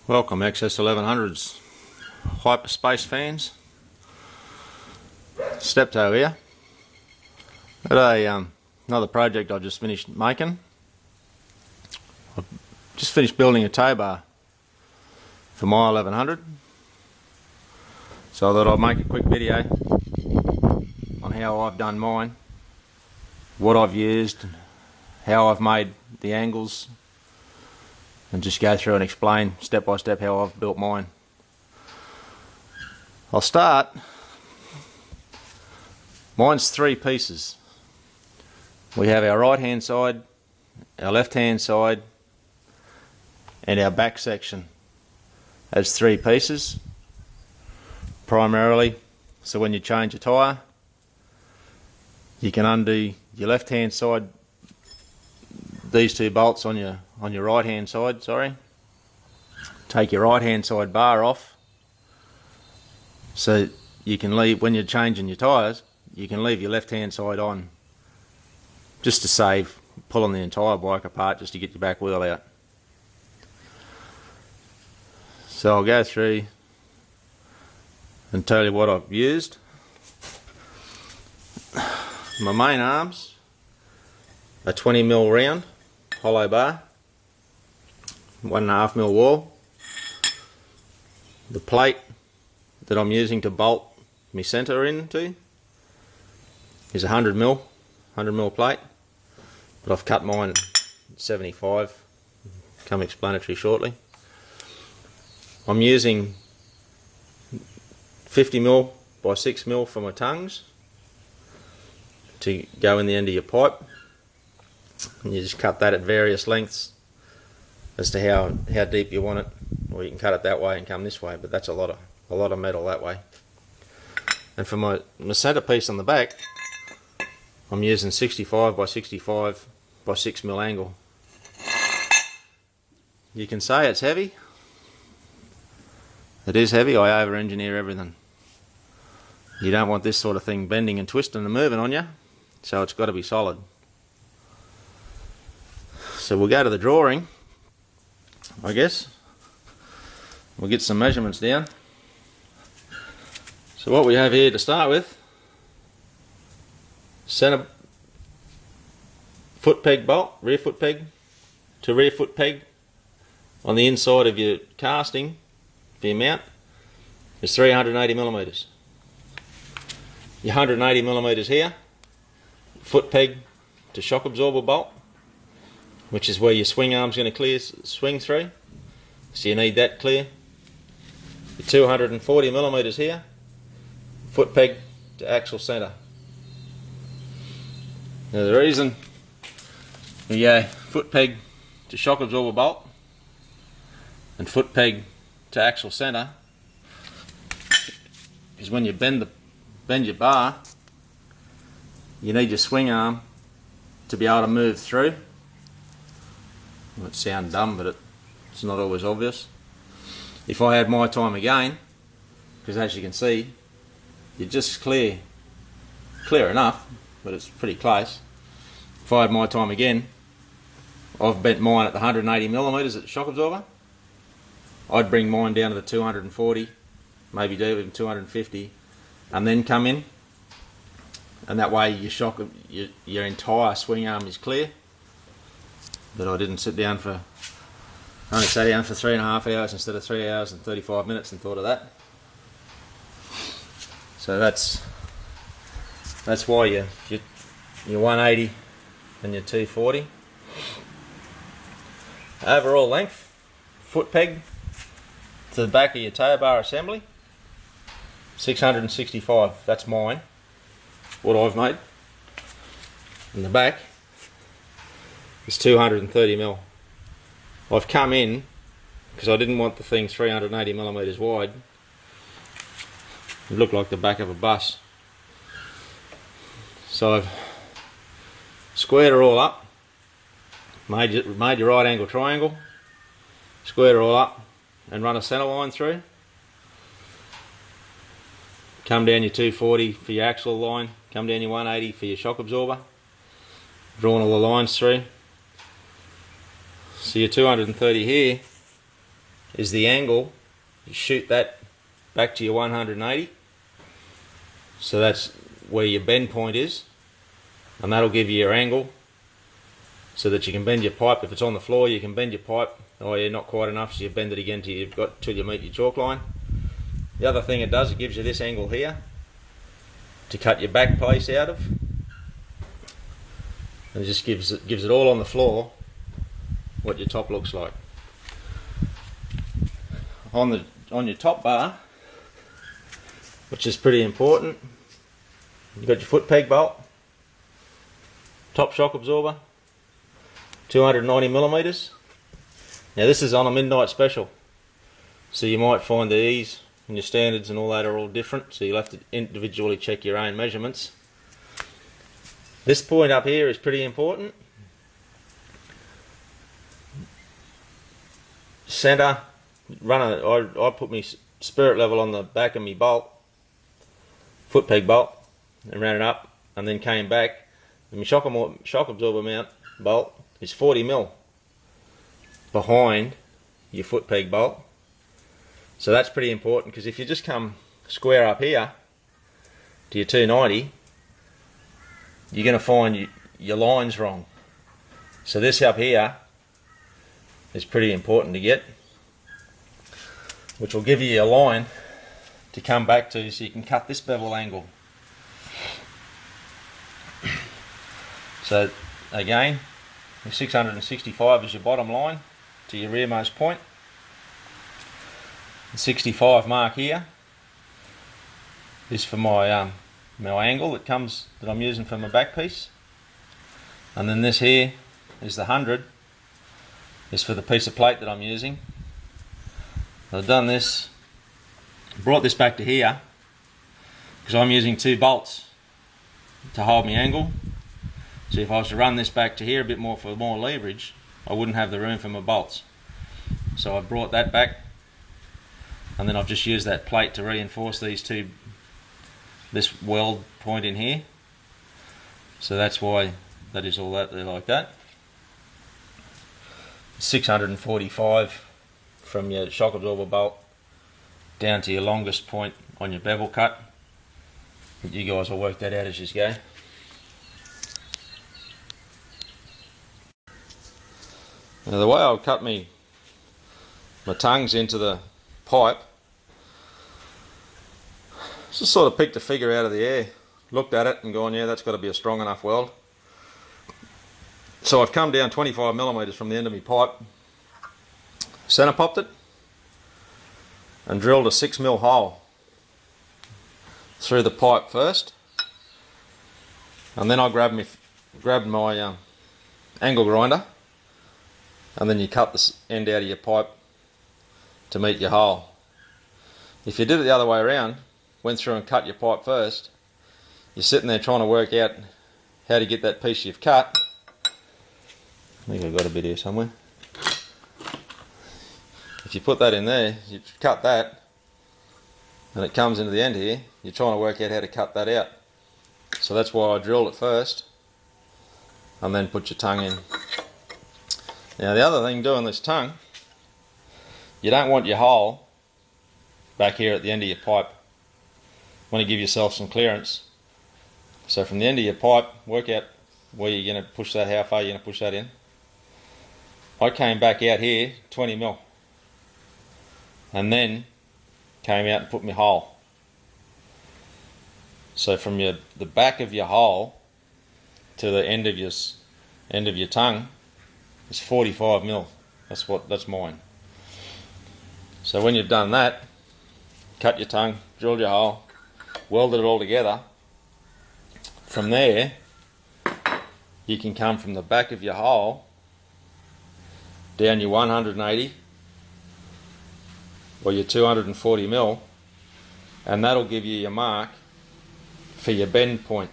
Welcome XS1100's hyperspace fans. Steptoe here. Got another project I just finished making. I've just finished building a tow bar for my 1100. So I thought I'd make a quick video on how I've done mine, what I've used, how I've made the angles, and just go through and explain step by step how I've built mine. I'll start. Mine's three pieces. We have our right hand side, our left hand side, and our back section as three pieces primarily. So when you change a tyre, you can undo your left hand side, these two bolts on your right hand side, take your right hand side bar off, so you can leave, when you're changing your tyres, you can leave your left hand side on, just to save pulling the entire bike apart just to get your back wheel out. So I'll go through and tell you what I've used. My main arms, a 20mm round hollow bar, 1.5mm wall. The plate that I'm using to bolt my centre into is 100mm plate, but I've cut mine 75, come explanatory shortly. I'm using 50mm by 6mm for my tongues to go in the end of your pipe, and you just cut that at various lengths as to how deep you want it, or you can cut it that way and come this way, but that's a lot of metal that way. And for my centrepiece on the back, I'm using 65 by 65 by 6mm angle. You can say it's heavy. It is heavy. I over engineer everything. You don't want this sort of thing bending and twisting and moving on you, so it's got to be solid. So we'll go to the drawing, I guess. We'll get some measurements down. So what we have here to start with, centre foot peg bolt, rear foot peg to rear foot peg on the inside of your casting for your mount is 380mm. Your 180mm here, foot peg to shock absorber bolt, which is where your swing arm's going to swing through, so you need that clear. Your 240mm here, foot peg to axle centre. Now the reason we go foot peg to shock absorber bolt and foot peg to axle centre is when you bend your bar, you need your swing arm to be able to move through. It might sound dumb, but it's not always obvious. If I had my time again, because as you can see, you're just clear enough, but it's pretty close. If I had my time again, I've bent mine at the 180mm at the shock absorber. I'd bring mine down to the 240, maybe do even 250, and then come in, and that way your entire swing arm is clear. But I didn't sit down for, I only sat down for 3.5 hours instead of 3 hours and 35 minutes and thought of that. So that's why your 180 and your 240. Overall length, foot peg to the back of your tow bar assembly, 665. That's mine, what I've made. And the back is 230mm. I've come in because I didn't want the thing 380mm wide. It looked like the back of a bus. So I've squared it all up, made your right angle triangle, squared it all up and run a centre line through. Come down your 240 for your axle line, come down your 180 for your shock absorber. Drawn all the lines through. So your 230 here is the angle. You shoot that back to your 180. So that's where your bend point is, and that'll give you your angle so that you can bend your pipe. If it's on the floor, you can bend your pipe. Oh, you're not quite enough, so you bend it again till you meet your chalk line. The other thing it does, it gives you this angle here to cut your back piece out of, and it just gives it all on the floor what your top looks like. On your top bar, which is pretty important, you've got your foot peg bolt, top shock absorber, 290mm. Now this is on a midnight special, so you might find the ease and your standards and all that are all different, so you'll have to individually check your own measurements. This point up here is pretty important. Center, I put my spirit level on the back of my bolt, foot peg bolt, and ran it up, and then came back. And my shock absorber mount bolt is 40mm behind your foot peg bolt. So that's pretty important, because if you just come square up here to your 290, you're going to find your line's wrong. So this up here is pretty important to get, which will give you a line to come back to, so you can cut this bevel angle. So again, 665 is your bottom line to your rearmost point. The 65 mark here is for my my angle that I'm using for my back piece, and then this here is the 100 is for the piece of plate that I'm using. I've done this, brought this back to here because I'm using 2 bolts to hold my angle. So if I was to run this back to here a bit more for more leverage, I wouldn't have the room for my bolts. So I've brought that back, and then I've just used that plate to reinforce this weld point in here. So that's why that is all that there like that. 645 from your shock absorber bolt down to your longest point on your bevel cut. But you guys will work that out as you go. Now the way I'll cut my tongues into the pipe, just sort of picked a figure out of the air, looked at it and gone, yeah, that's got to be a strong enough weld. So I've come down 25mm from the end of my pipe, centre popped it, and drilled a 6mm hole through the pipe first, and then I grabbed my angle grinder, and then you cut this end out of your pipe to meet your hole. If you did it the other way around, went through and cut your pipe first, you're sitting there trying to work out how to get that piece you've cut. I think I've got a bit here somewhere. If you put that in there, you cut that, and it comes into the end here, you're trying to work out how to cut that out. So that's why I drilled it first, and then put your tongue in. Now the other thing doing this tongue, you don't want your hole back here at the end of your pipe. You want to give yourself some clearance. So from the end of your pipe, work out where you're going to push that, how far you're going to push that in. I came back out here 20mm, and then came out and put my hole. So from the back of your hole to the end of your tongue is 45mm. That's mine. So when you've done that, cut your tongue, drilled your hole, welded it all together. From there, you can come from the back of your hole down your 180 or your 240mm, and that'll give you your mark for your bend point.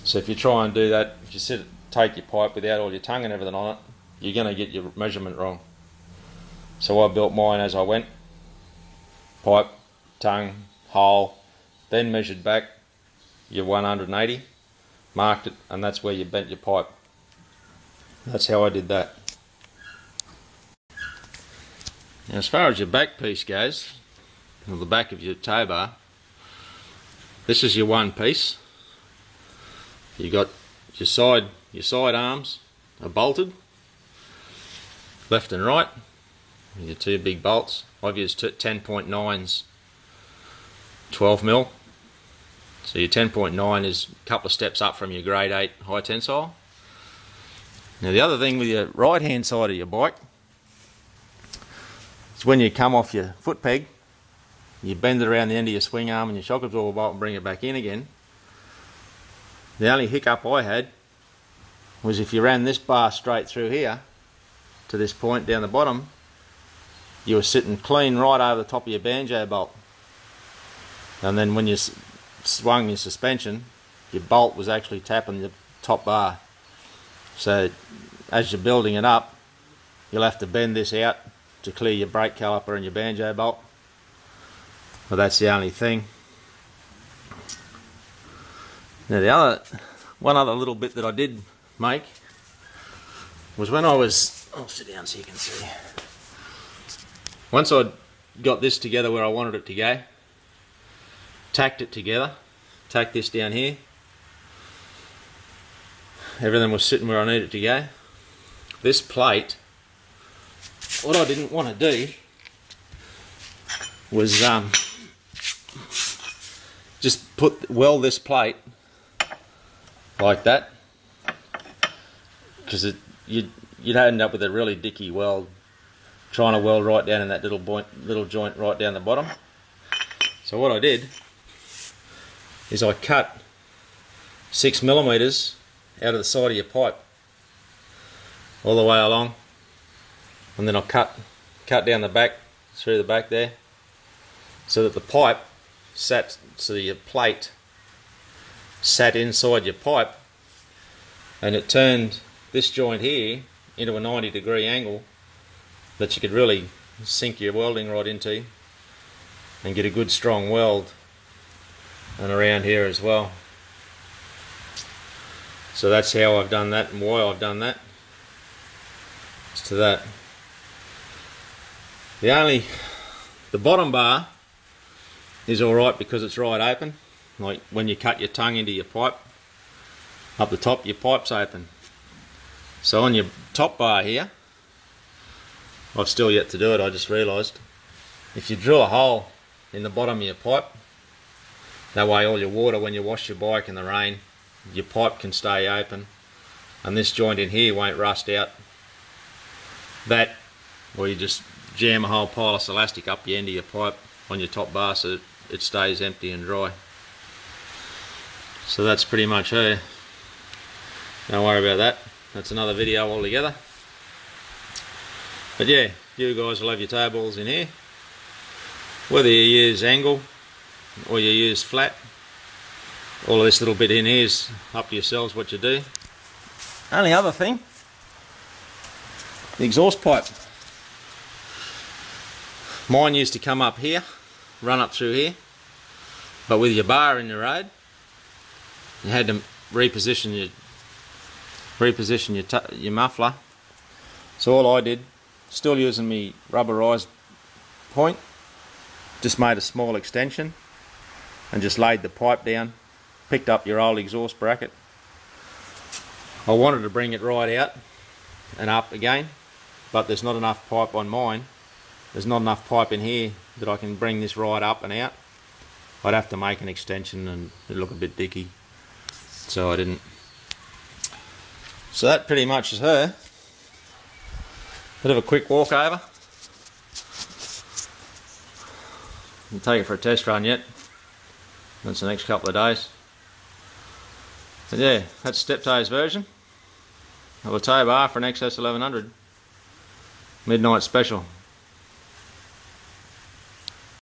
So if you try and do that, if you take your pipe without all your tongue and everything on it, you're going to get your measurement wrong. So I built mine as I went, pipe, tongue, hole, then measured back your 180, marked it, and that's where you bent your pipe. That's how I did that. Now, as far as your back piece goes, or the back of your tow bar, this is your one piece. You got your side arms are bolted, left and right. Your two big bolts. I've used 10.9s, 12mm. So your 10.9 is a couple of steps up from your grade 8 high tensile. Now the other thing with your right hand side of your bike is when you come off your foot peg, you bend it around the end of your swing arm and your shock absorber bolt and bring it back in again. The only hiccup I had was if you ran this bar straight through here to this point down the bottom, you were sitting clean right over the top of your banjo bolt. And then when you swung your suspension, your bolt was actually tapping the top bar. So as you're building it up, you'll have to bend this out to clear your brake caliper and your banjo bolt. But that's the only thing. Now one other little bit that I did make was when I'll sit down so you can see. Once I got this together where I wanted it to go, tacked it together, tacked this down here, everything was sitting where I needed it to go. This plate, what I didn't want to do was just weld this plate like that, because you'd end up with a really dicky weld, trying to weld right down in that little joint right down the bottom. So what I did is I cut 6mm out of the side of your pipe all the way along, and then I'll cut down the back, through the back there, so that the pipe sat, so your plate sat inside your pipe, and it turned this joint here into a 90-degree angle that you could really sink your welding rod into and get a good strong weld, and around here as well. So that's how I've done that and why I've done that. As to that, the bottom bar is alright because it's right open. Like when you cut your tongue into your pipe, up the top your pipe's open. So on your top bar here, I've still yet to do it, I just realised, if you drill a hole in the bottom of your pipe, that way all your water, when you wash your bike in the rain, your pipe can stay open and this joint in here won't rust out. That, or you just jam a whole pile of elastic up the end of your pipe on your top bar so it stays empty and dry. So that's pretty much her. Don't worry about that, that's another video altogether. But yeah, you guys will have your tow balls in here, whether you use angle or you use flat. All of this little bit in here is up to yourselves what you do. Only other thing, the exhaust pipe. Mine used to come up here, run up through here, but with your bar in the road, you had to reposition your muffler. So all I did, still using my rubberized point, just made a small extension and just laid the pipe down, picked up your old exhaust bracket. I wanted to bring it right out and up again, but there's not enough pipe on mine. There's not enough pipe in here that I can bring this right up and out. I'd have to make an extension and it'd look a bit dicky, so I didn't. So that pretty much is her. Bit of a quick walk over. I'll take it for a test run yet. That's the next couple of days. But yeah, that's Steptoe's version of a tow bar for an XS 1100 midnight special.